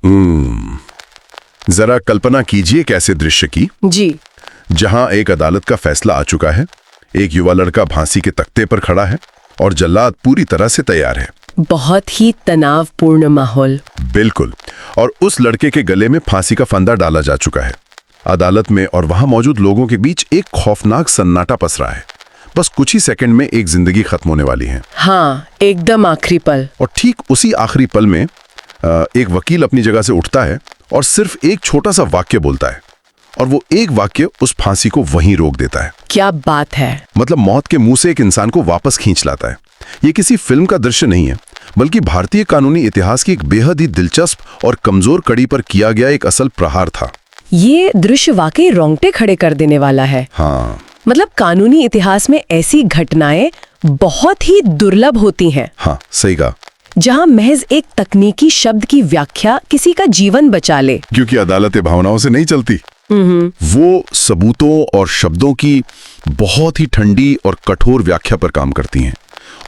जरा कल्पना कीजिए कैसे दृश्य की, जी। जहां एक अदालत का फैसला आ चुका है, एक युवा लड़का फांसी के तख्ते पर खड़ा है और जल्लाद पूरी तरह से तैयार है। बहुत ही तनावपूर्ण माहौल। बिल्कुल। और उस लड़के के गले में फांसी का फंदा डाला जा चुका है। अदालत में और वहां मौजूद लोगों के बीच एक खौफनाक सन्नाटा पसरा है। बस कुछ ही सेकंड में एक जिंदगी खत्म होने वाली है। हाँ, एकदम आखिरी पल। और ठीक उसी आखिरी पल में एक वकील अपनी जगह से उठता है और सिर्फ एक छोटा सा वाक्य बोलता है, और वो एक वाक्य उस फांसी को वहीं रोक देता है। क्या बात है! मतलब मौत के मुंह से एक इंसान को वापस खींच लाता है। ये किसी फिल्म का दृश्य नहीं है, बल्कि भारतीय कानूनी इतिहास की एक बेहद ही दिलचस्प और कमजोर कड़ी पर किया गया एक असल प्रहार था। ये दृश्य वाकई रोंगटे खड़े कर देने वाला है। हाँ, मतलब कानूनी इतिहास में ऐसी घटनाएं बहुत ही दुर्लभ होती हैं। हाँ, सही कहा। जहां महज एक तकनीकी शब्द की व्याख्या किसी का जीवन बचा ले। क्योंकि अदालतें भावनाओं से नहीं चलती। वो सबूतों और शब्दों की बहुत ही ठंडी और कठोर व्याख्या पर काम करती हैं।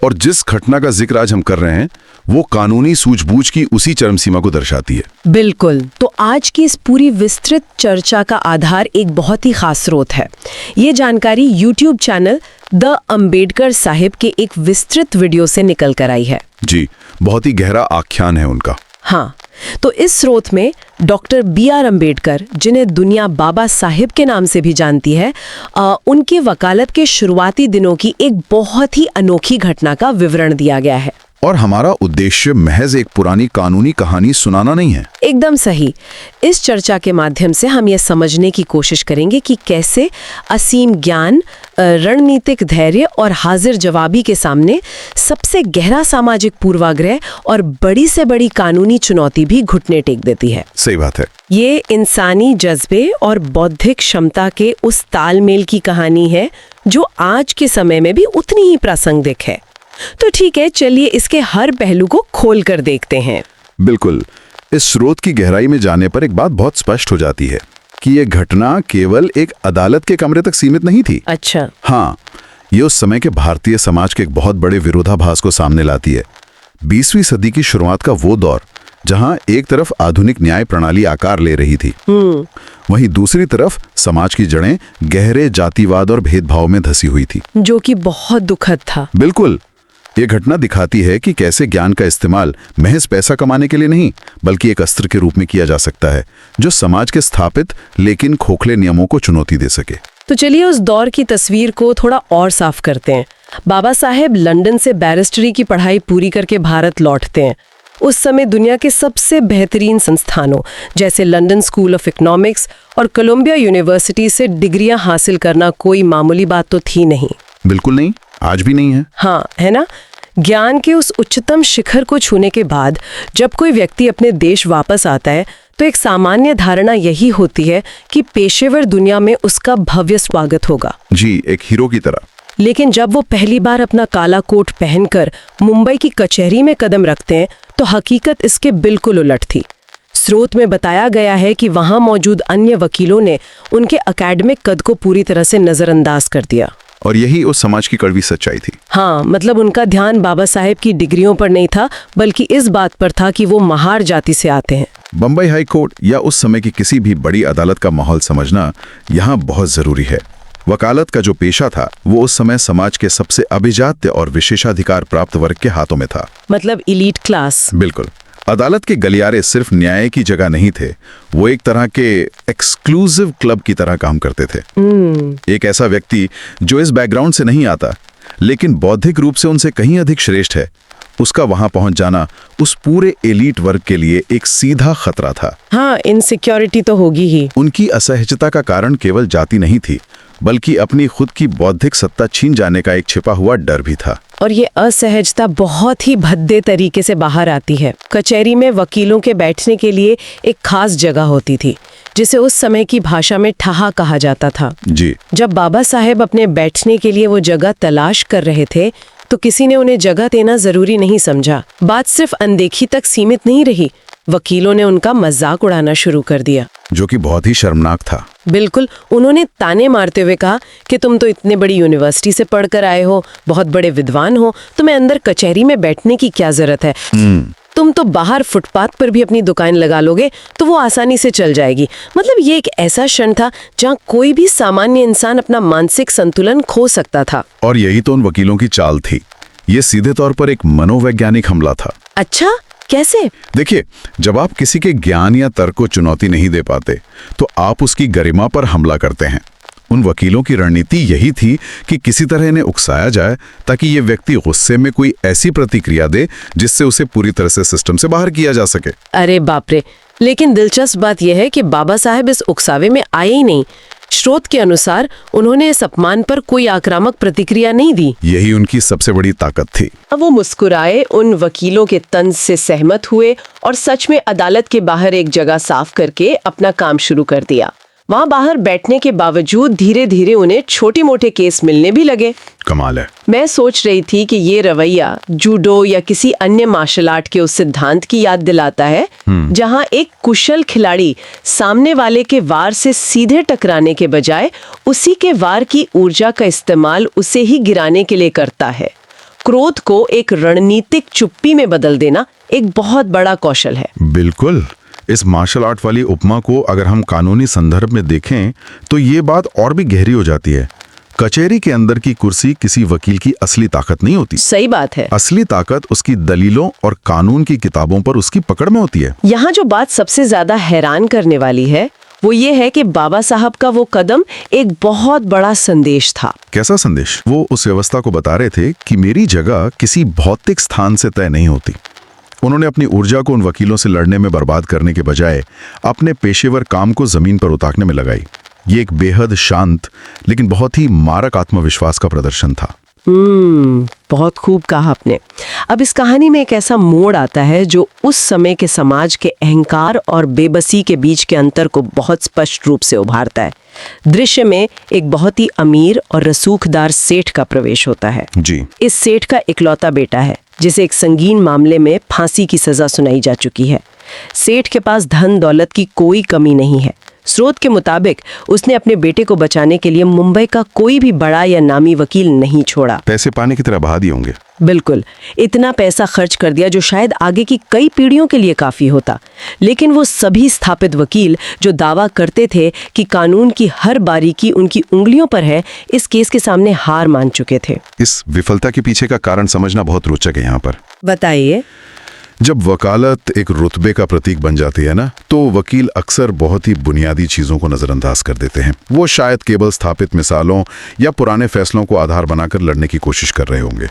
और जिस घटना का जिक्र आज हम कर रहे हैं, वो कानूनी सूझबूझ की उसी चरम सीमा को दर्शाती है। बिल्कुल। तो आज की इस पूरी विस्तृत चर्चा का आधार एक बहुत ही खास स्रोत है। ये जानकारी YouTube channel the Ambedkar Sahib के एक विस्तृत वीडियो से निकल कर आई है। जी, बहुत ही गहरा आख्यान है उनका। हाँ, तो इस स्रोत में डॉक्टर B.R. अंबेडकर, जिन्हें दुनिया बाबा साहिब के नाम से भी जानती है, उनकी वकालत के शुरुआती दिनों की एक बहुत ही अनोखी घटना का विवरण दिया गया है। और हमारा उद्देश्य महज एक पुरानी कानूनी कहानी सुनाना नहीं है। एकदम सही। इस चर्चा के माध्यम से हम ये समझने की कोशिश करेंगे कि कैसे असीम ज्ञान, रणनीतिक धैर्य और हाजिर जवाबी के सामने सबसे गहरा सामाजिक पूर्वाग्रह और बड़ी से बड़ी कानूनी चुनौती भी घुटने टेक देती है। सही बात है। ये इंसानी जज्बे और बौद्धिक क्षमता के उस तालमेल की कहानी है जो आज के समय में भी उतनी ही प्रासंगिक है। तो ठीक है, चलिए इसके हर पहलू को खोल कर देखते हैं। बिल्कुल। इस स्रोत की गहराई में जाने पर एक बात बहुत स्पष्ट हो जाती है कि ये घटना केवल एक अदालत के कमरे तक सीमित नहीं थी। अच्छा। हाँ, ये उस समय के भारतीय समाज के एक बहुत बड़े विरोधाभास को सामने लाती है। 20वीं सदी की शुरुआत का वो दौर जहां एक तरफ आधुनिक न्याय प्रणाली आकार ले रही थी, वहीं दूसरी तरफ समाज की जड़ें गहरे जातिवाद और भेदभाव में धसी हुई थी, जो कि बहुत दुखद था। बिल्कुल। ये घटना दिखाती है कि कैसे ज्ञान का इस्तेमाल महज पैसा कमाने के लिए नहीं, बल्कि एक अस्त्र के रूप में किया जा सकता है, जो समाज के स्थापित लेकिन खोखले नियमों को चुनौती दे सके। तो चलिए उस दौर की तस्वीर को थोड़ा और साफ करते हैं। बाबा साहेब लंदन से बैरिस्टरी की पढ़ाई पूरी करके भारत लौटते हैं। उस समय दुनिया के सबसे बेहतरीन संस्थानों जैसे लंदन स्कूल ऑफ इकोनॉमिक्स और कोलंबिया यूनिवर्सिटी से डिग्रियां हासिल करना कोई मामूली बात तो थी नहीं। बिल्कुल नहीं, आज भी नहीं है। हाँ, है ना। ज्ञान के उस उच्चतम शिखर को छूने के बाद जब कोई व्यक्ति अपने देश वापस आता है, तो एक सामान्य धारणा यही होती है कि पेशेवर दुनिया में उसका भव्य स्वागत होगा। जी, एक हीरो की तरह। लेकिन जब वो पहली बार अपना काला कोट पहनकर मुंबई की कचहरी में कदम रखते हैं, तो हकीकत इसके बिल्कुल उलट थी। स्रोत में बताया गया है कि वहां मौजूद अन्य वकीलों ने उनके एकेडमिक कद को पूरी तरह से नजरअंदाज कर दिया। और यही उस समाज की कड़वी सच्चाई थी। हाँ, मतलब उनका ध्यान बाबा साहेब की डिग्रियों पर नहीं था, बल्कि इस बात पर था कि वो महार जाति से आते हैं। बम्बई हाई कोर्ट या उस समय की किसी भी बड़ी अदालत का माहौल समझना यहाँ बहुत जरूरी है। वकालत का जो पेशा था, वो उस समय समाज के सबसे अभिजात्य और विशेषाधिकार प्राप्त वर्ग के हाथों में था। मतलब इलीट क्लास। बिल्कुल। अदालत के गलियारे सिर्फ न्याय की जगह नहीं थे, वो एक तरह के एक्सक्लूसिव क्लब की तरह काम करते थे। एक ऐसा व्यक्ति जो इस बैकग्राउंड से नहीं आता, लेकिन बौद्धिक रूप से उनसे कहीं अधिक श्रेष्ठ है, उसका वहां पहुंच जाना उस पूरे एलीट वर्ग के लिए एक सीधा खतरा था। हाँ, इनसिक्योरिटी तो होगी ही। उनकी असहजता का कारण केवल जाति नहीं थी, बल्कि अपनी खुद की बौद्धिक सत्ता छीन जाने का एक छिपा हुआ डर भी था। और ये असहजता बहुत ही भद्दे तरीके से बाहर आती है। कचहरी में वकीलों के बैठने के लिए एक खास जगह होती थी, जिसे उस समय की भाषा में ठहा कहा जाता था। जी। जब बाबा साहेब अपने बैठने के लिए वो जगह तलाश कर रहे थे, तो किसी ने उन्हें जगह देना जरूरी नहीं समझा। बात सिर्फ अनदेखी तक सीमित नहीं रही, वकीलों ने उनका मजाक उड़ाना शुरू कर दिया, जो कि बहुत ही शर्मनाक था। बिल्कुल। उन्होंने ताने मारते हुए कहा कि तुम तो इतने बड़ी यूनिवर्सिटी से पढ़कर आए हो, बहुत बड़े विद्वान हो, तुम्हें अंदर कचहरी में बैठने की क्या जरूरत है। तुम तो बाहर फुटपाथ पर भी अपनी दुकान लगा लोगे तो वो आसानी से चल जाएगी। मतलब ये एक ऐसा क्षण था जहाँ कोई भी सामान्य इंसान अपना मानसिक संतुलन खो सकता था। और यही तो उन वकीलों की चाल थी। ये सीधे तौर पर एक मनोवैज्ञानिक हमला था। अच्छा, कैसे? देखिए, जब आप किसी के ज्ञान या तर्क को चुनौती नहीं दे पाते तो आप उसकी गरिमा पर हमला करते हैं। उन वकीलों की रणनीति यही थी कि किसी तरह इन्हें उकसाया जाए ताकि ये व्यक्ति गुस्से में कोई ऐसी प्रतिक्रिया दे जिससे उसे पूरी तरह से सिस्टम से बाहर किया जा सके। अरे बाप रे! लेकिन दिलचस्प बात यह है कि बाबा साहेब इस उकसावे में आए ही नहीं। स्रोत के अनुसार उन्होंने इस अपमान पर कोई आक्रामक प्रतिक्रिया नहीं दी। यही उनकी सबसे बड़ी ताकत थी। अब वो मुस्कुराए, उन वकीलों के तंज से सहमत हुए और सच में अदालत के बाहर एक जगह साफ करके अपना काम शुरू कर दिया। वहाँ बाहर बैठने के बावजूद धीरे धीरे उन्हें छोटे मोटे केस मिलने भी लगे। कमाल है। मैं सोच रही थी कि ये रवैया जूडो या किसी अन्य मार्शल आर्ट के उस सिद्धांत की याद दिलाता है जहाँ एक कुशल खिलाड़ी सामने वाले के वार से सीधे टकराने के बजाय उसी के वार की ऊर्जा का इस्तेमाल उसे ही गिराने के लिए करता है। क्रोध को एक रणनीतिक चुप्पी में बदल देना एक बहुत बड़ा कौशल है। बिल्कुल। इस मार्शल आर्ट वाली उपमा को अगर हम कानूनी संदर्भ में देखें तो ये बात और भी गहरी हो जाती है। कचहरी के अंदर की कुर्सी किसी वकील की असली ताकत नहीं होती। सही बात है। असली ताकत उसकी दलीलों और कानून की किताबों पर उसकी पकड़ में होती है। यहाँ जो बात सबसे ज्यादा हैरान करने वाली है वो ये है कि बाबा साहब का वो कदम एक बहुत बड़ा संदेश था। कैसा संदेश? वो उस व्यवस्था को बता रहे थे कि मेरी जगह किसी भौतिक स्थान से तय नहीं होती। उन्होंने अपनी ऊर्जा को उन वकीलों से लड़ने में बर्बाद करने के बजाय अपने पेशेवर काम को जमीन पर उतारने में लगाई। ये एक बेहद शांत लेकिन बहुत ही मारक आत्मविश्वास का प्रदर्शन था। बहुत खूब कहा आपने। अब इस कहानी में एक ऐसा मोड़ आता है जो उस समय के समाज के अहंकार और बेबसी के बीच के अंतर को बहुत स्पष्ट रूप से उभारता है। दृश्य में एक बहुत ही अमीर और रसूखदार सेठ का प्रवेश होता है। जी। इस सेठ का इकलौता बेटा है जिसे एक संगीन मामले में फांसी की सजा सुनाई जा चुकी है। सेठ के पास धन दौलत की कोई कमी नहीं है। स्रोत के मुताबिक उसने अपने बेटे को बचाने के लिए मुंबई का कोई भी बड़ा या नामी वकील नहीं छोड़ा। पैसे पानी की तरह बहा दिए होंगे। बिल्कुल, इतना पैसा खर्च कर दिया जो शायद आगे की कई पीढ़ियों के लिए काफी होता। लेकिन वो सभी स्थापित वकील जो दावा करते थे कि कानून की हर बारीकी उनकी उंगलियों पर है, इस केस के सामने हार मान चुके थे। इस विफलता के पीछे का कारण समझना बहुत रोचक है। यहाँ पर बताइए। जब वकालत एक रुतबे का प्रतीक बन जाती है ना, तो वकील अक्सर बहुत ही बुनियादी चीजों को नजरअंदाज कर देते हैं। वो शायद केवल स्थापित मिसालों या पुराने फैसलों को आधार बनाकर लड़ने की कोशिश कर रहे होंगे।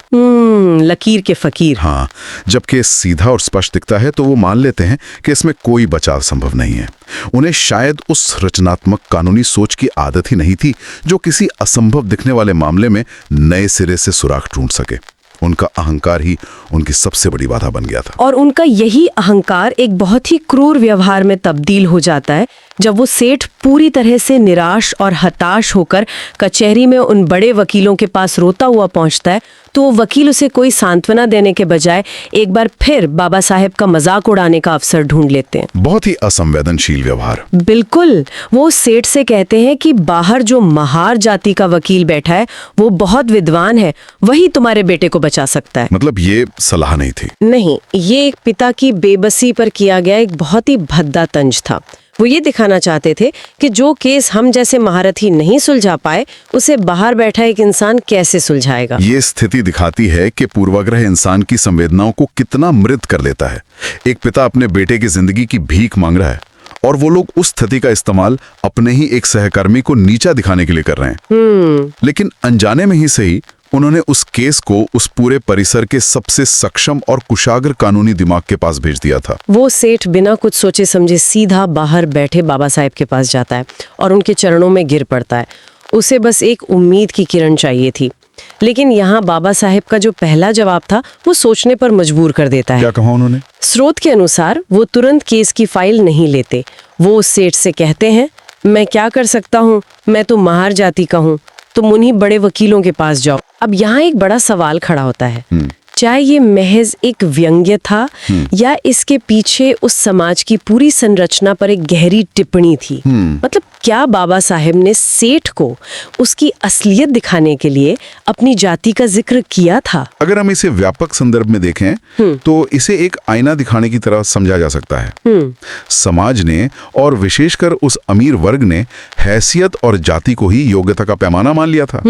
लकीर के फकीर। हाँ, जब केस सीधा और स्पष्ट दिखता है तो वो मान लेते हैं कि इसमें कोई बचाव संभव नहीं है। उन्हें शायद उस रचनात्मक कानूनी सोच की आदत ही नहीं थी जो किसी असंभव दिखने वाले मामले में नए सिरे से सुराग ढूंढ सके। उनका अहंकार ही उनकी सबसे बड़ी बाधा बन गया था। और उनका यही अहंकार एक बहुत ही क्रूर व्यवहार में तब्दील हो जाता है जब वो सेठ पूरी तरह से निराश और हताश होकर कचहरी में उन बड़े वकीलों के पास रोता हुआ पहुंचता है, तो वो वकील उसे कोई सांत्वना देने के बजाय एक बार फिर बाबा साहेब का मजाक उड़ाने का अवसर ढूंढ लेते हैं। बहुत ही असंवेदनशील व्यवहार। बिल्कुल। वो सेठ से कहते हैं कि बाहर जो महार जाति का वकील बैठा है वो बहुत विद्वान है, वही तुम्हारे बेटे को बचा सकता है। मतलब ये सलाह नहीं थी। नहीं, ये एक पिता की बेबसी पर किया गया एक बहुत ही भद्दा तंज था। वो ये दिखाना चाहते थे कि जो केस हम जैसे महारथी नहीं सुलझा पाए, उसे बाहर बैठा एक इंसान कैसे सुलझाएगा। ये स्थिति दिखाती है कि पूर्वाग्रह इंसान की संवेदनाओं को कितना मृत कर लेता है। एक पिता अपने बेटे की जिंदगी की भीख मांग रहा है और वो लोग उस स्थिति का इस्तेमाल अपने ही एक सहकर्मी को नीचा दिखाने के लिए कर रहे हैं। लेकिन अनजाने में ही सही, उन्होंने उस केस को उस पूरे परिसर के सबसे सक्षम और कुशाग्र कानूनी दिमाग के पास भेज दिया था। वो सेठ बिना कुछ सोचे समझे सीधा बाहर बैठे बाबा साहेब के पास जाता है और उनके चरणों में गिर पड़ता है। उसे बस एक उम्मीद की किरण चाहिए थी। लेकिन यहाँ बाबा साहेब का जो पहला जवाब था वो सोचने पर मजबूर कर देता है। क्या कहा उन्होंने? स्रोत के अनुसार वो तुरंत केस की फाइल नहीं लेते। वो उस सेठ से कहते हैं, मैं क्या कर सकता हूँ, मैं तो महार जाति का हूँ, तुम उन्हीं बड़े वकीलों के पास जाओ। अब यहाँ एक बड़ा सवाल खड़ा होता है। चाहे ये महज एक व्यंग्य था या इसके पीछे उस समाज की पूरी संरचना पर एक गहरी टिप्पणी थी। मतलब क्या बाबा साहेब ने सेठ को उसकी असलियत दिखाने के लिए अपनी जाति का जिक्र किया था? अगर हम इसे व्यापक संदर्भ में देखें तो इसे एक आईना दिखाने की तरह समझा जा सकता है। समाज ने और विशेषकर उस अमीर वर्ग ने हैसियत और जाति को ही योग्यता का पैमाना मान लिया था।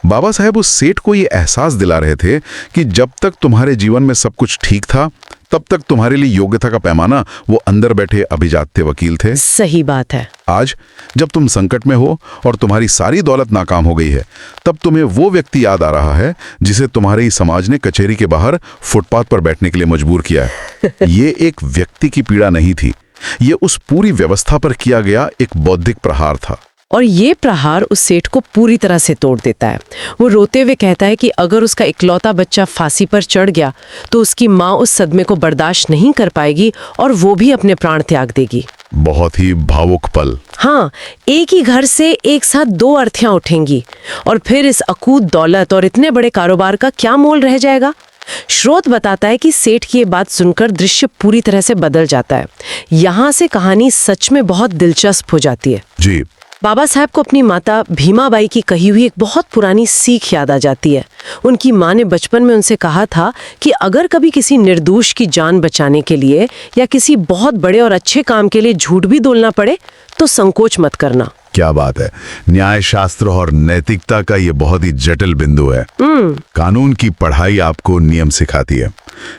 बाबा साहेब उस सेठ को ये एहसास दिला रहे थे कि जब तक तुम्हारे जीवन में सब कुछ ठीक था तब तक तुम्हारे लिए योग्यता का पैमाना वो अंदर बैठे अभिजात्य वकील थे। सही बात है। आज जब तुम संकट में हो और तुम्हारी सारी दौलत नाकाम हो गई है, तब तुम्हें वो व्यक्ति याद आ रहा है जिसे तुम्हारे ही समाज ने कचहरी के बाहर फुटपाथ पर बैठने के लिए मजबूर किया है। ये एक व्यक्ति की पीड़ा नहीं थी, ये उस पूरी व्यवस्था पर किया गया एक बौद्धिक प्रहार था। और ये प्रहार उस सेठ को पूरी तरह से तोड़ देता है। वो रोते हुए कहता है कि अगर उसका इकलौता बच्चा फांसी पर चढ़ गया तो उसकी माँ उस सदमे को बर्दाश्त नहीं कर पाएगी और वो भी अपने प्राण त्याग देगी। बहुत ही भावुक पल। हाँ, एक ही घर से एक साथ दो अर्थियां उठेंगी और फिर इस अकूत दौलत और इतने बड़े कारोबार का क्या मोल रह जाएगा? स्रोत बताता है कि सेठ की ये बात सुनकर दृश्य पूरी तरह से बदल जाता है। यहाँ से कहानी सच में बहुत दिलचस्प हो जाती है। जी। बाबा साहब को अपनी माता भीमाबाई की कही हुई एक बहुत पुरानी सीख याद आ जाती है। उनकी माँ ने बचपन में उनसे कहा था कि अगर कभी किसी निर्दोष की जान बचाने के लिए या किसी बहुत बड़े और अच्छे काम के लिए झूठ भी बोलना पड़े तो संकोच मत करना। क्या बात है। न्याय शास्त्र और नैतिकता का ये बहुत ही जटिल बिंदु है। कानून की पढ़ाई आपको नियम सिखाती है,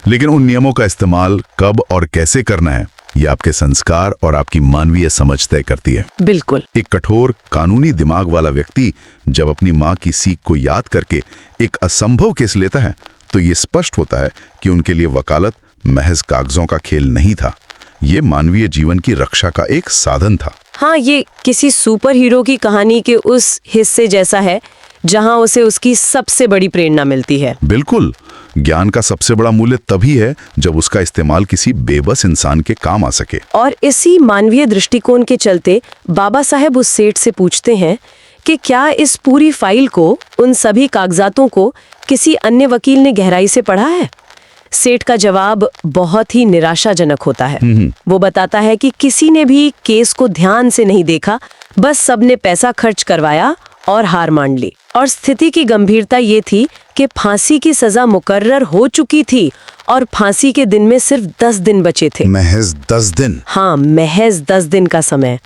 लेकिन उन नियमों का इस्तेमाल कब और कैसे करना है ये आपके संस्कार और आपकी मानवीय समझ तय करती है। बिल्कुल। एक कठोर कानूनी दिमाग वाला व्यक्ति जब अपनी माँ की सीख को याद करके एक असंभव केस लेता है तो ये स्पष्ट होता है कि उनके लिए वकालत महज कागजों का खेल नहीं था, ये मानवीय जीवन की रक्षा का एक साधन था। हाँ, ये किसी सुपर हीरो की कहानी के उस हिस्से जैसा है जहां उसे उसकी सबसे बड़ी प्रेरणा मिलती है। बिल्कुल। ज्ञान का सबसे बड़ा मूल्य तभी है जब उसका इस्तेमाल किसी बेबस इंसान के काम आ सके। और इसी मानवीय दृष्टिकोण के चलते बाबा साहेब उस सेठ से पूछते हैं कि क्या इस पूरी फाइल को, उन सभी कागजातों को किसी अन्य वकील ने गहराई से पढ़ा है? सेठ का जवाब बहुत ही निराशाजनक होता है। वो बताता है कि किसी ने भी केस को ध्यान से नहीं देखा, बस सबने पैसा खर्च करवाया और हार मान ली। और स्थिति की गंभीरता ये थी कि फांसी की सजा मुकर्रर हो चुकी थी और फांसी के दिन में सिर्फ 10 दिन बचे थे। महज 10 दिन? हाँ, महज 10 दिन का समय।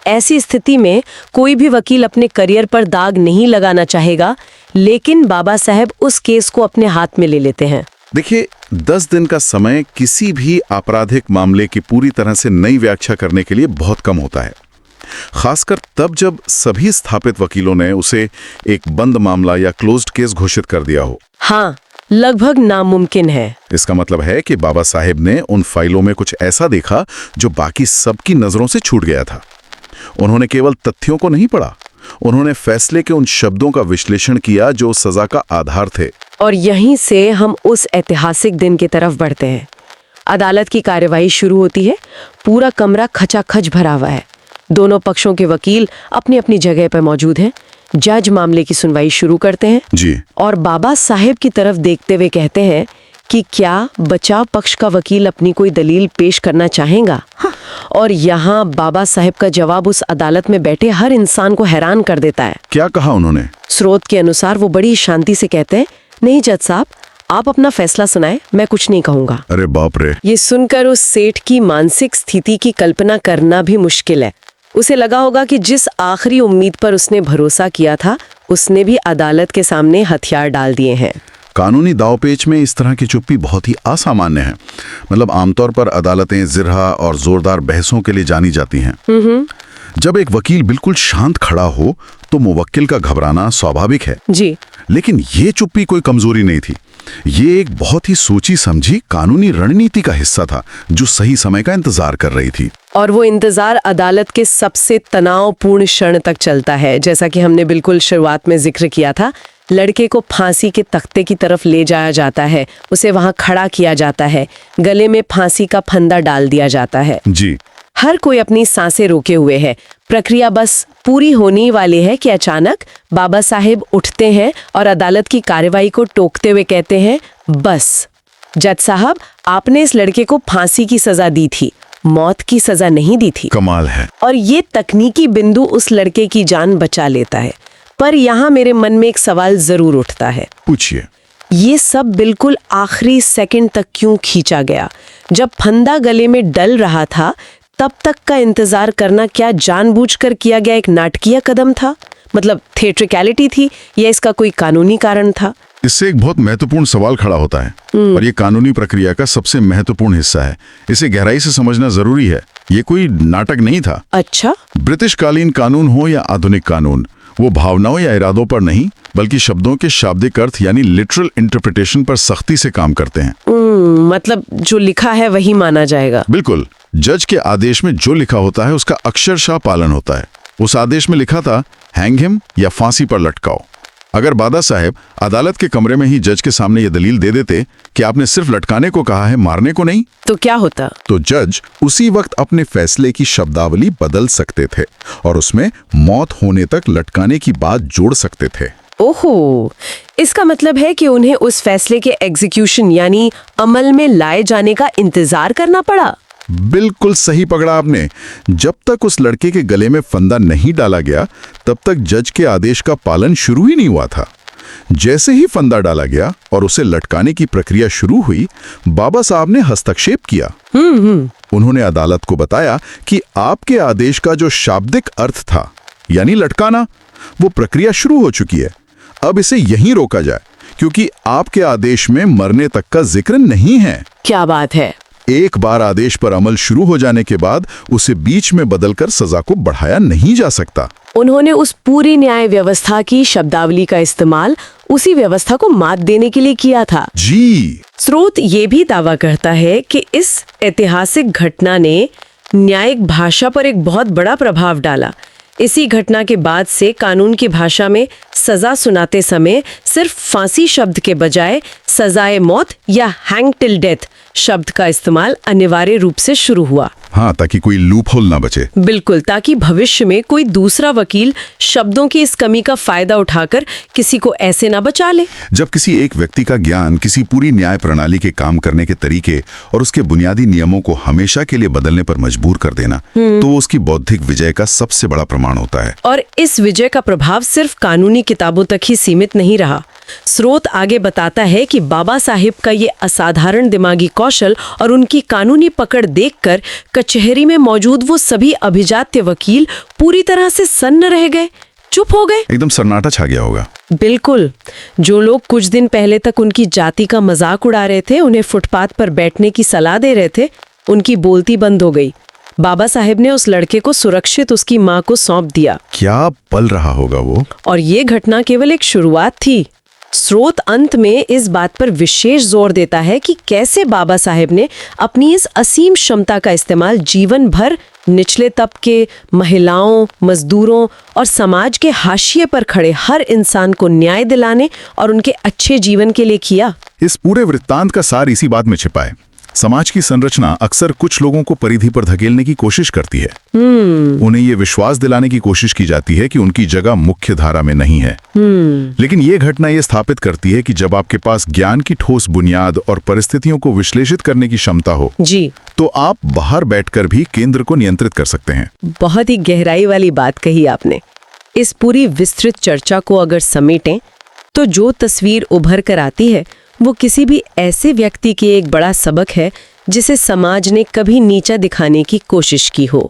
ऐसी स्थिति में कोई भी वकील अपने करियर पर दाग नहीं लगाना चाहेगा, लेकिन बाबा साहेब उस केस को अपने हाथ में ले लेते हैं। देखिए, 10 दिन का समय किसी भी आपराधिक मामले की पूरी तरह से नई व्याख्या करने के लिए बहुत कम होता है, खासकर तब जब सभी स्थापित वकीलों ने उसे एक बंद मामला या क्लोज्ड केस घोषित कर दिया हो। हाँ, लगभग नामुमकिन है। इसका मतलब है कि बाबा साहेब ने उन फाइलों में कुछ ऐसा देखा जो बाकी सबकी नजरों से छूट गया था। उन्होंने केवल तथ्यों को नहीं पढ़ा, उन्होंने फैसले के उन शब्दों का विश्लेषण किया जो सजा का आधार थे। और यहीं से हम उस ऐतिहासिक दिन की तरफ बढ़ते हैं। अदालत की कार्यवाही शुरू होती है। पूरा कमरा खचाखच भरा हुआ है। दोनों पक्षों के वकील अपनी अपनी जगह पर मौजूद हैं। जज मामले की सुनवाई शुरू करते हैं जी। और बाबा साहेब की तरफ देखते हुए कहते हैं कि क्या बचाव पक्ष का वकील अपनी कोई दलील पेश करना चाहेगा? और यहाँ बाबा साहेब का जवाब उस अदालत में बैठे हर इंसान को हैरान कर देता है। क्या कहा उन्होंने? स्रोत के अनुसार वो बड़ी शांति से कहते हैं, नहीं जज साहब, आप अपना फैसला सुनाएं, मैं कुछ नहीं कहूंगा। अरे बाप रे। ये सुनकर उस सेठ की मानसिक स्थिति की कल्पना करना भी मुश्किल है। उसे लगा होगा कि जिस आखिरी उम्मीद पर उसने भरोसा किया था, उसने भी अदालत के सामने हथियार डाल दिए हैं। कानूनी दावपेच में इस तरह की चुप्पी बहुत ही असामान्य है। मतलब आमतौर पर अदालतें जिरहा और जोरदार बहसों के लिए जानी जाती हैं। जब एक वकील बिल्कुल शांत खड़ा हो तो मुवक्किल का घबराना स्वाभाविक है जी। लेकिन ये चुप्पी कोई कमजोरी नहीं थी। ये एक बहुत ही सोची समझी कानूनी रणनीति का हिस्सा था जो सही समय का इंतजार कर रही थी। और वो इंतजार अदालत के सबसे तनावपूर्ण क्षण तक चलता है। जैसा कि हमने बिल्कुल शुरुआत में जिक्र किया था, लड़के को फांसी के तख्ते की तरफ ले जाया जाता है, उसे वहां खड़ा किया जाता है, गले में फांसी का फंदा डाल दिया जाता है। जी। हर कोई अपनी सांसें रोके हुए है। प्रक्रिया बस पूरी होने ही वाली है कि अचानक बाबा साहेब उठते हैं और अदालत की कार्यवाही को टोकते हुए कहते हैं, बस जज साहब, आपने इस लड़के को फांसी की सजा दी थी, मौत की सजा नहीं दी थी। कमाल है। और ये तकनीकी बिंदु उस लड़के की जान बचा लेता है। पर यहाँ मेरे मन में एक सवाल जरूर उठता है। पूछिए। ये सब बिल्कुल आखिरी सेकंड तक क्यों खींचा गया? जब फंदा गले में डल रहा था तब तक का इंतजार करना क्या जानबूझकर किया गया एक नाटकीय कदम था? मतलब थिएट्रिकलिटी थी या इसका कोई कानूनी कारण था? इससे एक बहुत महत्वपूर्ण सवाल खड़ा होता है और ये कानूनी प्रक्रिया का सबसे महत्वपूर्ण हिस्सा है। इसे गहराई से समझना जरूरी है। ये कोई नाटक नहीं था। अच्छा। ब्रिटिश कालीन कानून हो या आधुनिक कानून, वो भावनाओं या इरादों पर नहीं बल्कि शब्दों के शाब्दिक अर्थ यानी लिटरल इंटरप्रिटेशन पर सख्ती से काम करते हैं। मतलब जो लिखा है वही माना जाएगा। बिल्कुल। जज के आदेश में जो लिखा होता है उसका अक्षरशः पालन होता है। उस आदेश में लिखा था हैंग हिम या फांसी पर लटकाओ। अगर बाबा साहेब अदालत के कमरे में ही जज के सामने ये दलील दे देते कि आपने सिर्फ लटकाने को कहा है, मारने को नहीं, तो क्या होता? तो जज उसी वक्त अपने फैसले की शब्दावली बदल सकते थे और उसमें मौत होने तक लटकाने की बात जोड़ सकते थे। ओहो, इसका मतलब है कि उन्हें उस फैसले के एग्जीक्यूशन यानी अमल में लाए जाने का इंतजार करना पड़ा। बिल्कुल सही पकड़ा आपने। जब तक उस लड़के के गले में फंदा नहीं डाला गया तब तक जज के आदेश का पालन शुरू ही नहीं हुआ था। जैसे ही फंदा डाला गया और उसे लटकाने की प्रक्रिया शुरू हुई, बाबा साहब ने हस्तक्षेप किया। उन्होंने अदालत को बताया कि आपके आदेश का जो शाब्दिक अर्थ था यानी लटकाना, वो प्रक्रिया शुरू हो चुकी है। अब इसे यहीं रोका जाए क्योंकि आपके आदेश में मरने तक का जिक्र नहीं है। क्या बात है। एक बार आदेश पर अमल शुरू हो जाने के बाद उसे बीच में बदलकर सजा को बढ़ाया नहीं जा सकता। उन्होंने उस पूरी न्याय व्यवस्था की शब्दावली का इस्तेमाल उसी व्यवस्था को मात देने के लिए किया था। जी। स्रोत ये भी दावा करता है कि इस ऐतिहासिक घटना ने न्यायिक भाषा पर एक बहुत बड़ा प्रभाव डाला। इसी घटना के बाद से कानून की भाषा में सजा सुनाते समय सिर्फ फांसी शब्द के बजाय सजाए मौत या हैंग टिल डेथ शब्द का इस्तेमाल अनिवार्य रूप से शुरू हुआ। हाँ, ताकि कोई लूपहोल ना बचे। बिल्कुल, ताकि भविष्य में कोई दूसरा वकील शब्दों की इस कमी का फायदा उठाकर किसी को ऐसे ना बचा ले। जब किसी एक व्यक्ति का ज्ञान किसी पूरी न्याय प्रणाली के काम करने के तरीके और उसके बुनियादी नियमों को हमेशा के लिए बदलने पर मजबूर कर देना, तो वो उसकी बौद्धिक विजय का सबसे बड़ा प्रमाण होता है। और इस विजय का प्रभाव सिर्फ कानूनी किताबों तक ही सीमित नहीं रहा। स्रोत आगे बताता है कि बाबा साहिब का ये असाधारण दिमागी कौशल और उनकी कानूनी पकड़ देखकर कचहरी में मौजूद वो सभी अभिजात्य वकील पूरी तरह से सन्न रह गए, चुप हो गए। एकदम सन्नाटा छा गया होगा। बिल्कुल। जो लोग कुछ दिन पहले तक उनकी जाति का मजाक उड़ा रहे थे, उन्हें फुटपाथ पर बैठने की सलाह दे रहे थे, उनकी बोलती बंद हो गई। बाबा साहेब ने उस लड़के को सुरक्षित उसकी माँ को सौंप दिया। क्या पल रहा होगा वो। और ये घटना केवल एक शुरुआत थी। स्रोत अंत में इस बात पर विशेष जोर देता है कि कैसे बाबा साहेब ने अपनी इस असीम क्षमता का इस्तेमाल जीवन भर निचले तबके, महिलाओं, मजदूरों और समाज के हाशिए पर खड़े हर इंसान को न्याय दिलाने और उनके अच्छे जीवन के लिए किया। इस पूरे वृत्तांत का सार इसी बात में छिपा है। समाज की संरचना अक्सर कुछ लोगों को परिधि पर धकेलने की कोशिश करती है। उन्हें ये विश्वास दिलाने की कोशिश की जाती है कि उनकी जगह मुख्य धारा में नहीं है। लेकिन ये घटना ये स्थापित करती है कि जब आपके पास ज्ञान की ठोस बुनियाद और परिस्थितियों को विश्लेषित करने की क्षमता हो, जी, तो आप बाहर बैठकर भी केंद्र को नियंत्रित कर सकते हैं। बहुत ही गहराई वाली बात कही आपने। इस पूरी विस्तृत चर्चा को अगर समेटें तो जो तस्वीर उभर कर आती है वो किसी भी ऐसे व्यक्ति की एक बड़ा सबक है जिसे समाज ने कभी नीचा दिखाने की कोशिश की हो।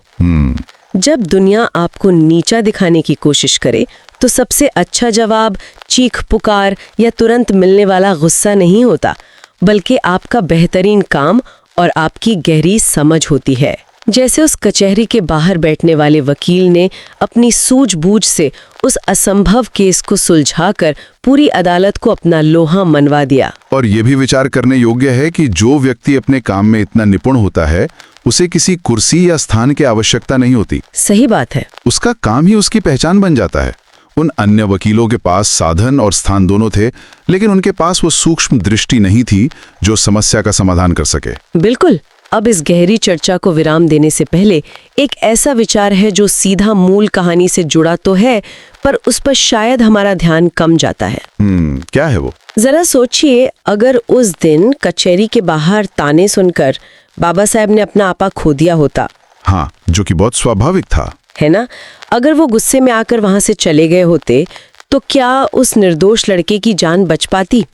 जब दुनिया आपको नीचा दिखाने की कोशिश करे तो सबसे अच्छा जवाब चीख पुकार या तुरंत मिलने वाला गुस्सा नहीं होता, बल्कि आपका बेहतरीन काम और आपकी गहरी समझ होती है। जैसे उस कचहरी के बाहर बैठने वाले वकील ने अपनी सूझबूझ से उस असंभव केस को सुलझाकर पूरी अदालत को अपना लोहा मनवा दिया। और ये भी विचार करने योग्य है कि जो व्यक्ति अपने काम में इतना निपुण होता है उसे किसी कुर्सी या स्थान की आवश्यकता नहीं होती। सही बात है। उसका काम ही उसकी पहचान बन जाता है। उन अन्य वकीलों के पास साधन और स्थान दोनों थे, लेकिन उनके पास वो सूक्ष्म दृष्टि नहीं थी जो समस्या का समाधान कर सके। बिल्कुल। अब इस गहरी चर्चा को विराम देने से पहले एक ऐसा विचार है जो सीधा मूल कहानी से जुड़ा तो है, पर उस पर शायद हमारा ध्यान कम जाता है। क्या है वो? जरा सोचिए, अगर उस दिन कचहरी के बाहर ताने सुनकर बाबा साहेब ने अपना आपा खो दिया होता। हाँ, जो कि बहुत स्वाभाविक था, है ना? अगर वो गुस्से में आकर वहां से चले गए होते, तो क्या उस निर्दोष लड़के की जान बच पाती?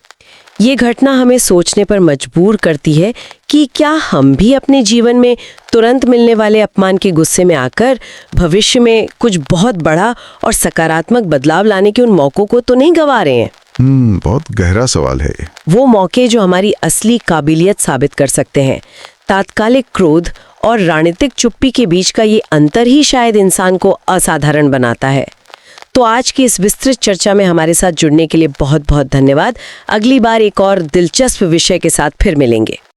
ये घटना हमें सोचने पर मजबूर करती है कि क्या हम भी अपने जीवन में तुरंत मिलने वाले अपमान के गुस्से में आकर भविष्य में कुछ बहुत बड़ा और सकारात्मक बदलाव लाने के उन मौकों को तो नहीं गंवा रहे हैं? बहुत गहरा सवाल है ये। वो मौके जो हमारी असली काबिलियत साबित कर सकते हैं। तात्कालिक क्रोध और रणनीतिक चुप्पी के बीच का ये अंतर ही शायद इंसान को असाधारण बनाता है। तो आज की इस विस्तृत चर्चा में हमारे साथ जुड़ने के लिए बहुत बहुत धन्यवाद। अगली बार एक और दिलचस्प विषय के साथ फिर मिलेंगे।